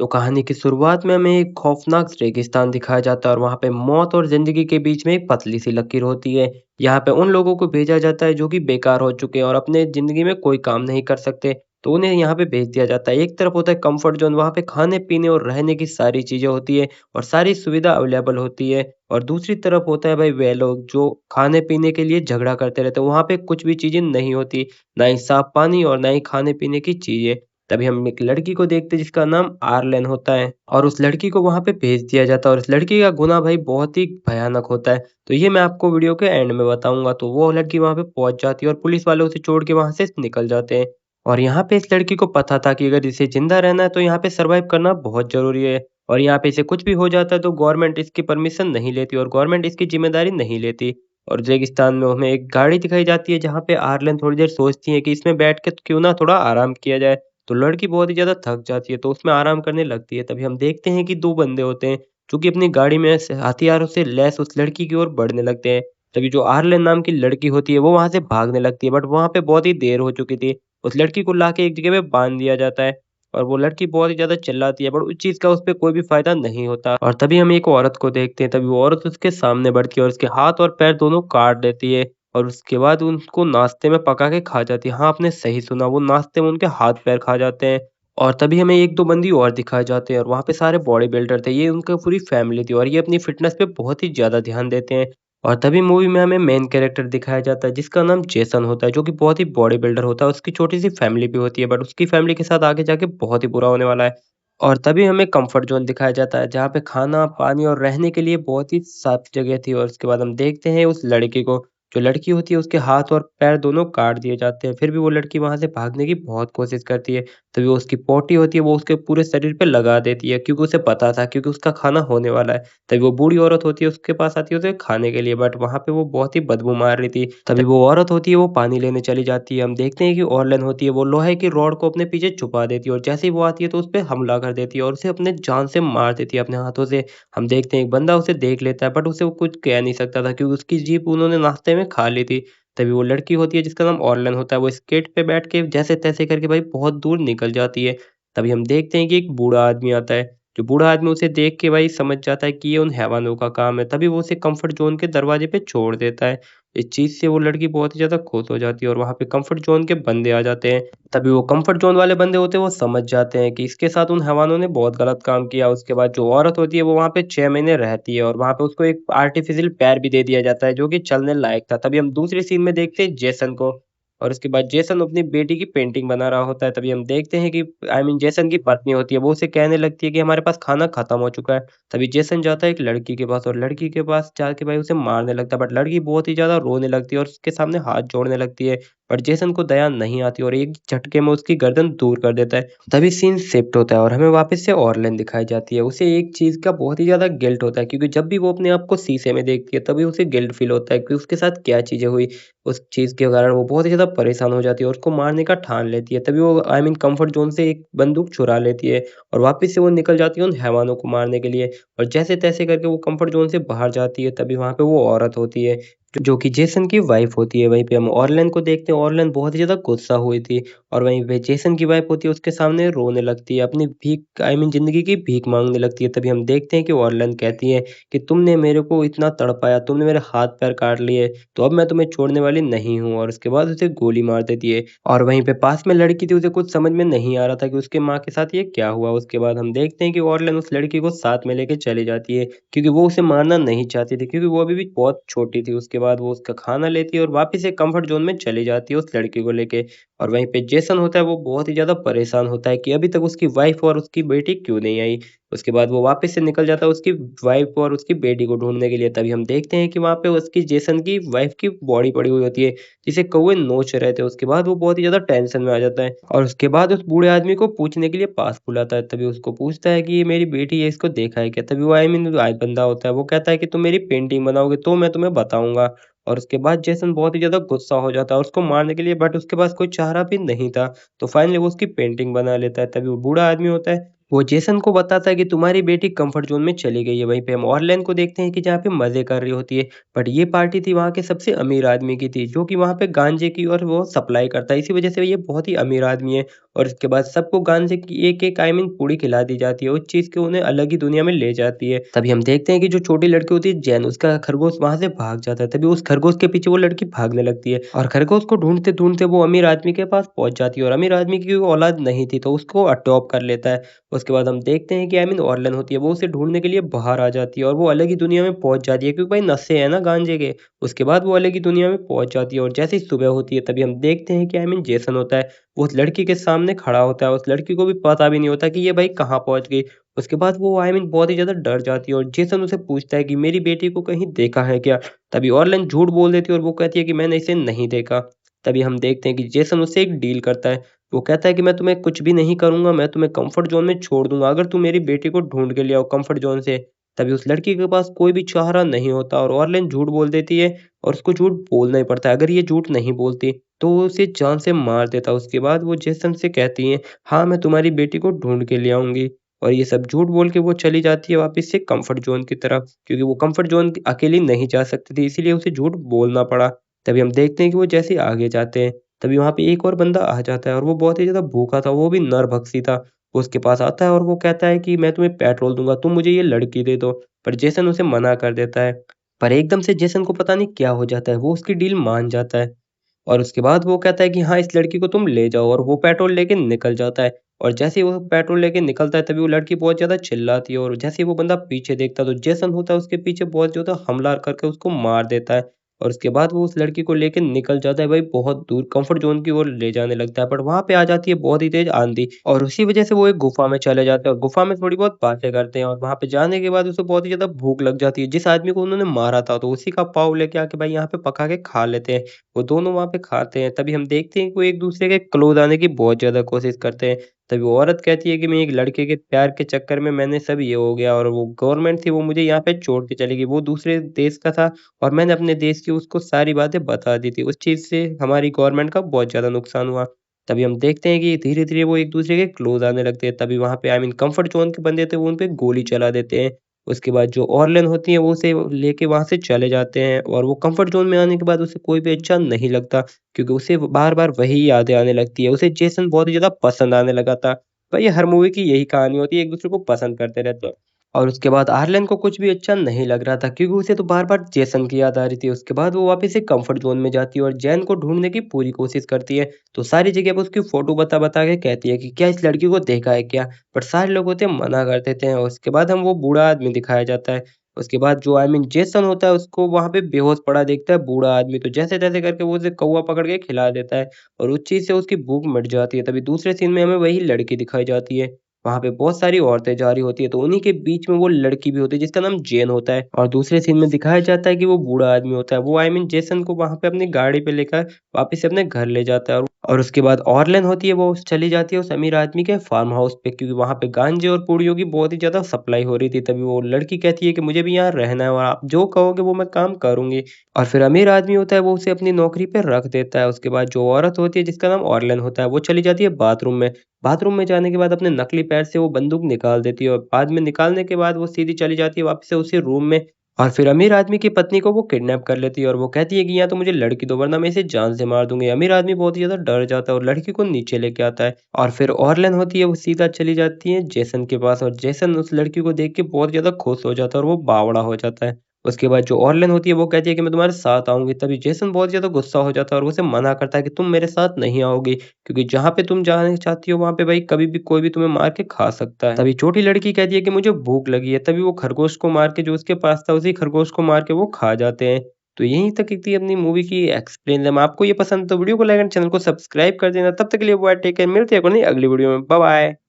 तो कहानी की शुरुआत में हमें एक खौफनाक रेगिस्तान दिखाया जाता है और वहाँ पे मौत और जिंदगी के बीच में एक पतली सी लकीर होती है। यहाँ पे उन लोगों को भेजा जाता है जो कि बेकार हो चुके हैं और अपने जिंदगी में कोई काम नहीं कर सकते। तो उन्हें यहाँ पे भेज दिया जाता है। एक तरफ होता है कंफर्ट जोन, वहाँ पे खाने पीने और रहने की सारी चीजें होती है और सारी सुविधा अवेलेबल होती है। और दूसरी तरफ होता है भाई वे लोग जो खाने पीने के लिए झगड़ा करते रहते हैं, वहाँ पे कुछ भी चीजें नहीं होती, ना ही साफ पानी और ना ही खाने पीने की चीजें। तभी हम एक लड़की को देखते हैं जिसका नाम आर्लेन होता है और उस लड़की को वहाँ पे भेज दिया जाता है और इस लड़की का गुनाह भाई बहुत ही भयानक होता है। तो ये मैं आपको वीडियो के एंड में बताऊँगा। तो वो लड़की वहाँ पे पहुँच जाती है और पुलिस वाले उसे छोड़ के वहाँ से निकल जाते हैं। और यहाँ पे इस लड़की को पता था कि अगर इसे ज़िंदा रहना है तो यहाँ पे सर्वाइव करना बहुत ज़रूरी है। और यहाँ पे इसे कुछ भी हो जाता है तो गवर्नमेंट इसकी परमिशन नहीं लेती और गवर्नमेंट इसकी ज़िम्मेदारी नहीं लेती। और रेगिस्तान में हमें एक गाड़ी दिखाई जाती है जहाँ पे आर्लिन थोड़ी देर सोचती है कि इसमें बैठ के क्यों ना थोड़ा आराम किया जाए। तो लड़की बहुत ही ज़्यादा थक जाती है, तो उसमें आराम करने लगती है। तभी हम देखते हैं कि 2 बंदे होते हैं, जो कि अपनी गाड़ी में से हथियारों से लैस उस लड़की की ओर बढ़ने लगते हैं। तभी जो आर्लिन नाम की लड़की होती है, वो वहाँ से भागने लगती है, बट वहाँ पे बहुत ही देर हो चुकी थी। उस लड़की को लाके एक जगह पे बाँध दिया जाता है और वो लड़की बहुत ही ज़्यादा चिल्लाती है, बट उस चीज़ का उस पे कोई भी फ़ायदा नहीं होता। और तभी हम एक औरत को देखते हैं, तभी वो औरत उसके सामने बढ़ती है और उसके हाथ और पैर दोनों काट देती है। और उसके बाद उनको नाश्ते में पका के खा जाती है। हाँ, आपने सही सुना, वो नाश्ते में उनके हाथ-पैर खा जाते हैं। और तभी हमें 1-2 बंदी और दिखाए जाते हैं और वहाँ पे सारे बॉडी बिल्डर थे। ये उनका पूरी फैमिली थी और ये अपनी फ़िटनेस पे बहुत ही ज़्यादा ध्यान देते हैं। और तभी मूवी में हमें मेन कैरेक्टर दिखाया जाता है जिसका नाम जेसन होता है, जो कि बहुत ही बॉडी बिल्डर होता है। उसकी छोटी-सी फैमिली भी होती है, बट उसकी फैमिली के साथ आगे जाके बहुत ही बुरा होने वाला है। और तभी हमें कम्फर्ट ज़ोन दिखाया जाता है, जहाँ पे खाना, पानी और रहने के लिए बहुत ही साफ जगह थी। और उसके बाद हम देखते हैं उस लड़की को, जो लड़की होती है उसके हाथ और पैर दोनों काट दिए जाते हैं, फिर भी वो लड़की वहाँ से भागने की बहुत कोशिश करती है। तभी वो उसकी पोटी होती है, वो उसके पूरे शरीर पे लगा देती है, क्योंकि उसे पता था, क्योंकि उसका खाना होने वाला है। तभी वो बूढ़ी औरत होती है, उसके पास आती है उसे खाने के लिए, बट वहाँ पे वो बहुत ही बदबू मार रही थी। तभी वो औरत होती है, वो पानी लेने चली जाती है। हम देखते हैं कि ऑरलन होती है, वो लोहे की रॉड को अपने पीछे छुपा देती है और जैसे ही वो आती है तो उस पे हमला कर देती है और उसे अपने जान से मार देती है अपने हाथों से। हम देखते हैं एक बंदा उसे देख लेता है, बट उसे वो कुछ कह नहीं सकता था क्योंकि उसकी जीभ उन्होंने नाश्ते में खा ली थी। तभी वो लड़की होती है जिसका नाम ऑरलन होता है, वो स्केट पे बैठ के जैसे-तैसे करके भाई बहुत दूर निकल जाती है। तभी हम देखते हैं कि एक बूढ़ा आदमी आता है, जो बूढ़ा आदमी उसे देख के भाई समझ जाता है कि ये उन हैवानों का काम है, तभी वो उसे कम्फर्ट ज़ोन के दरवाजे पे छोड़ देता है। इस चीज़ से वो लड़की बहुत ही ज़्यादा खुश हो जाती है और वहाँ पे कम्फर्ट ज़ोन के बंदे आ जाते हैं। तभी वो कम्फर्ट ज़ोन वाले बंदे होते हैं, वो समझ जाते हैं कि इसके साथ उन हैवानों ने बहुत गलत काम किया। उसके बाद जो औरत होती है वो वहाँ पे 6 महीने रहती है और वहाँ पे उसको एक आर्टिफ़िशियल पैर भी दे दिया जाता है, जो कि चलने लायक था। तभी हम दूसरे सीन में देखते हैं जेसन को और उसके बाद जेसन अपनी बेटी की पेंटिंग बना रहा होता है। तभी हम देखते हैं कि जेसन की पत्नी होती है, वो उसे कहने लगती है कि हमारे पास खाना खत्म हो चुका है। तभी जेसन जाता है एक लड़की के पास और लड़की के पास जाके भाई उसे मारने लगता है, बट लड़की बहुत ही ज़्यादा रोने लगती है और उसके सामने हाथ जोड़ने लगती है। बट जेसन को दया नहीं आती और एक झटके में उसकी गर्दन दूर कर देता है। तभी सीन शिफ्ट होता है और हमें वापस से ऑरलाइन दिखाई जाती है। उसे एक चीज़ का बहुत ही ज़्यादा गिल्ट होता है, क्योंकि जब भी वो अपने आप को शीशे में देखती है तभी उसे गिल्ट फ़ील होता है कि उसके साथ क्या चीज़ें हुई। उस चीज़ के कारण वो बहुत ही ज़्यादा परेशान हो जाती है और उसको मारने का ठान लेती है। तभी वो कम्फर्ट ज़ोन से एक बंदूक चुरा लेती है और वापस से वो निकल जाती है उन हैवानों को मारने के लिए। और जैसे-तैसे करके वो कम्फर्ट ज़ोन से बाहर जाती है, तभी वहाँ पे वो औरत होती है, जो कि जेसन की वाइफ़ होती है। वहीं पे हम ऑरलैन को देखते हैं, ऑरलैन बहुत ही ज़्यादा गुस्सा हुई थी और वहीं पे जेसन की वाइफ़ होती है, उसके सामने रोने लगती है, अपनी भीख ज़िंदगी की भीख माँगने लगती है। तभी हम देखते हैं कि ऑरलैन कहती है कि तुमने मेरे को इतना तड़पाया, तुमने मेरे हाथ-पैर काट लिए, तो अब मैं तुम्हें छोड़ने वाली नहीं हूँ। और उसके बाद उसे गोली मार देती है। और वहीं पे पास में लड़की थी, उसे कुछ समझ में नहीं आ रहा था कि उसके माँ के साथ ये क्या हुआ। उसके बाद हम देखते हैं कि ऑरलैन उस लड़की को साथ में लेके चली जाती है, क्योंकि वो उसे मारना नहीं चाहती थी, क्योंकि वो अभी भी बहुत छोटी थी। उसके बाद वो उसका खाना लेती है और वापस से कम्फर्ट ज़ोन में चली जाती है उस लड़की को लेके। और वहीं पे जेसन होता है, वो बहुत ही ज़्यादा परेशान होता है कि अभी तक उसकी वाइफ़ और उसकी बेटी क्यों नहीं आई। उसके बाद वो वापस से निकल जाता है उसकी वाइफ़ और उसकी बेटी को ढूँढने के लिए। तभी हम देखते हैं कि वहाँ पे उसकी जेसन की वाइफ़ की बॉडी पड़ी हुई होती है, जिसे कौवे नोच रहे थे। उसके बाद वो बहुत ही ज़्यादा टेंशन में आ जाता है और उसके बाद उस बूढ़े आदमी को पूछने के लिए पास बुलाता है। तभी उसको पूछता है कि ये मेरी बेटी है, इसको देखा है क्या? तभी वो बंदा होता है, वो कहता है कि तुम मेरी पेंटिंग बनाओगे तो मैं तुम्हें बताऊँगा। और उसके बाद जेसन बहुत ही ज़्यादा गुस्सा हो जाता है और उसको मारने के लिए, बट उसके पास कोई चारा भी नहीं था। तो फाइनली वो उसकी पेंटिंग बना लेता है। तभी वो बूढ़ा आदमी होता है, वो जेसन को बताता है कि तुम्हारी बेटी कम्फर्ट ज़ोन में चली गई है। वहीं पे हम ऑरलैन को देखते हैं कि जहाँ पे मज़े कर रही होती है। बट ये पार्टी थी वहाँ के सबसे अमीर आदमी की थी, जो कि वहाँ पे गांजे की और वो सप्लाई करता है। इसी वज़ह से ये बहुत ही अमीर आदमी है और इसके बाद सबको गांजे की एक-एक पूड़ी खिला दी जाती है। उस चीज़ की उन्हें अलग ही दुनिया में ले जाती है। तभी हम देखते हैं कि जो छोटी लड़की होती है जैन, उसका खरगोश वहाँ से भाग जाता है। तभी उस खरगोश के पीछे वो लड़की भागने लगती है और खरगोश को ढूँढते-ढूँढते वो अमीर आदमी के पास पहुँच जाती है और अमीर आदमी की औलाद नहीं थी तो उसको अडॉप्ट कर लेता है। उसके बाद हम देखते हैं कि ऑर्लन होती है, वो उसे ढूँढने के लिए बाहर आ जाती है और वो अलग ही दुनिया में पहुँच जाती है क्योंकि भाई नशे हैं ना गांजे के। उसके बाद वो अलग ही दुनिया में पहुँच जाती है और जैसे ही सुबह होती है तभी हम देखते हैं कि जेसन होता है, वो उस लड़की के सामने खड़ा होता है। उस लड़की को भी पता भी नहीं होता कि ये भाई कहाँ पहुँच गई। उसके बाद वो बहुत ही ज़्यादा डर जाती है और जेसन उसे पूछता है कि मेरी बेटी को कहीं देखा है क्या? तभी ऑरलन झूठ बोल देती है और वो कहती है कि मैंने इसे नहीं देखा। तभी हम देखते हैं कि जेसन उससे एक डील करता है। वो कहता है कि मैं तुम्हें कुछ भी नहीं करूँगा, मैं तुम्हें कम्फर्ट ज़ोन में छोड़ दूँगा अगर तुम मेरी बेटी को ढूँढ के ले आओ कम्फर्ट ज़ोन से। तभी उस लड़की के पास कोई भी चारा नहीं होता और ऑरलन झूठ बोल देती है और उसको झूठ बोलना ही पड़ता है। अगर ये झूठ नहीं बोलती तो वो उसे जान से मार देता। उसके बाद वो जेसन से कहती हैं, हाँ, मैं तुम्हारी बेटी को ढूँढ के ले आऊँगी। और ये सब झूठ बोल के वो चली जाती है वापस से कम्फर्ट ज़ोन की तरफ क्योंकि वो कम्फर्ट ज़ोन अकेली नहीं जा सकती थी, इसीलिए उसे झूठ बोलना पड़ा। तभी हम देखते हैं कि वो जैसे ही आगे जाते हैं, तभी वहाँ पे एक और बंदा आ जाता है और वो बहुत ही ज़्यादा भूखा था, वो भी नरभक्षी था। वो उसके पास आता है और वो कहता है कि मैं तुम्हें पेट्रोल दूँगा, तुम मुझे ये लड़की दे दो। पर जेसन उसे मना कर देता है। पर एकदम से जेसन को पता नहीं क्या हो जाता है, वो उसकी डील मान जाता है। और उसके बाद वो कहता है कि हाँ, इस लड़की को तुम ले जाओ और वो पेट्रोल लेके निकल जाता है। और जैसे ही वो पेट्रोल लेके निकलता है तभी वो लड़की बहुत ज़्यादा चिल्लाती है और जैसे ही वो बंदा पीछे देखता है तो जेसन होता है उसके पीछे बहुत ज़्यादा हमला करके उसको मार देता है। और उसके बाद वो उस लड़की को लेके निकल जाता है भाई बहुत दूर कम्फर्ट ज़ोन की ओर ले जाने लगता है। बट वहाँ पे आ जाती है बहुत ही तेज़ आँधी और उसी वज़ह से वो एक गुफ़ा में चले जाते हैं और गुफ़ा में थोड़ी बहुत बातें करते हैं और वहाँ पे जाने के बाद उसे बहुत ही ज़्यादा भूख लग जाती है। जिस आदमी को उन्होंने मारा था तो उसी का पाव लेके आके भाई यहाँ पे पका के खा लेते हैं। वो दोनों वहाँ पे खाते हैं, तभी हम देखते हैं कि वो एक-दूसरे के क्लोज़ आने की बहुत ज़्यादा कोशिश करते हैं। तभी वो औरत कहती है कि मैं एक लड़के के प्यार के चक्कर में मैंने सब ये हो गया और वो गवर्नमेंट थी वो मुझे यहाँ पे छोड़ के चली गई। वो दूसरे देश का था और मैंने अपने देश की उसको सारी बातें बता दी थी। उस चीज़ से हमारी गवर्नमेंट का बहुत ज़्यादा नुकसान हुआ। तभी हम देखते हैं कि धीरे-धीरे वो एक-दूसरे के क्लोज़ आने लगते हैं। तभी वहाँ पे कम्फर्ट ज़ोन के बंदे थे वो उन पे गोली चला देते हैं। उसके बाद जो ऑर्लिन होती है वो उसे लेके वहाँ से चले जाते हैं और वो कम्फर्ट ज़ोन में आने के बाद उसे कोई भी अच्छा नहीं लगता क्योंकि उसे बार-बार वही यादें आने लगती है। उसे जेसन बहुत ही ज़्यादा पसंद आने लगा था। तो ये हर मूवी की यही कहानी होती है, एक-दूसरे को पसंद करते रहते हैं। और उसके बाद आर्यन को कुछ भी अच्छा नहीं लग रहा था क्योंकि उसे तो बार-बार जेसन की याद आ रही थी। उसके बाद वो वापस से कम्फर्ट ज़ोन में जाती है और जैन को ढूँढने की पूरी कोशिश करती है। तो सारी जगह पे उसकी फ़ोटो बता-बता के कहती है कि क्या इस लड़की को देखा है क्या? बट सारे लोग होते हैं मना कर देते हैं और उसके बाद हम वो बूढ़ा आदमी दिखाया जाता है। उसके बाद जो जेसन होता है उसको वहाँ पे बेहोश पड़ा देखता है बूढ़ा आदमी, तो जैसे-तैसे करके वो उसे कौवा पकड़ के खिला देता है और उस चीज़ से उसकी भूख मिट जाती है। तभी दूसरे सीन में हमें वही लड़की दिखाई जाती है। वहाँ पे बहुत सारी औरतें जा रही होती है, तो उन्हीं के बीच में वो लड़की भी होती है जिसका नाम जेन होता है और दूसरे सीन में दिखाया जाता है कि वो बूढ़ा आदमी होता है। वो जेसन को वहाँ पे अपनी गाड़ी पे लेकर वापस से अपने घर ले जाता है और उसके बाद ऑरलेन होती है वो चली जाती है उस अमीर आदमी के फार्म हाउस पे क्योंकि वहाँ पे गांजे और पूड़ियों की बहुत ही ज़्यादा सप्लाई हो रही थी। तभी वो लड़की कहती है कि मुझे भी यहाँ रहना है और आप जो कहोगे वो मैं काम करूँगी। और फिर अमीर आदमी होता है वो उसे अपनी नौकरी पे रख देता है। उसके बाद जो औरत होती है जिसका नाम ऑरलेन होता है वो चली जाती है बाथरूम में। बाथरूम में जाने के बाद अपने नकली पैर से वो बंदूक निकाल देती है और बाद में निकालने के बाद वो सीधी चली जाती है वापस से उसी रूम में और फिर अमीर आदमी की पत्नी को वो किडनैप कर लेती है और वो कहती है कि या तो मुझे लड़की दो वरना मैं इसे जान से मार दूंगी। अमीर आदमी बहुत ही ज्यादा डर जाता है और लड़की को नीचे लेके आता है और फिर ऑरलेन होती है वो सीधा चली जाती है जेसन के पास और जेसन उस लड़की को देख के बहुत ज्यादा खुश हो जाता है और वो बावड़ा हो जाता है। उसके बाद जो ऑरलेन होती है वो कहती है कि मैं तुम्हारे साथ आऊंगी। तभी जेसन बहुत ज्यादा गुस्सा हो जाता है और उसे मना करता है कि तुम मेरे साथ नहीं आओगी क्योंकि जहाँ पे तुम जाना चाहती हो वहाँ पे भाई कभी भी कोई भी तुम्हें मार के खा सकता है। तभी छोटी लड़की कहती है कि मुझे भूख लगी है, तभी वो खरगोश को मार के जो उसके पास था उसी खरगोश को मार के वो खा जाते हैं। तो यहीं तक थी अपनी मूवी की एक्सप्लेन। आपको ये पसंद तो वीडियो को लाइक एंड चैनल को सब्सक्राइब कर देना। तब तक के लिए बाय, टेक केयर, मिलते हैं अपनी अगली वीडियो में। Bye bye.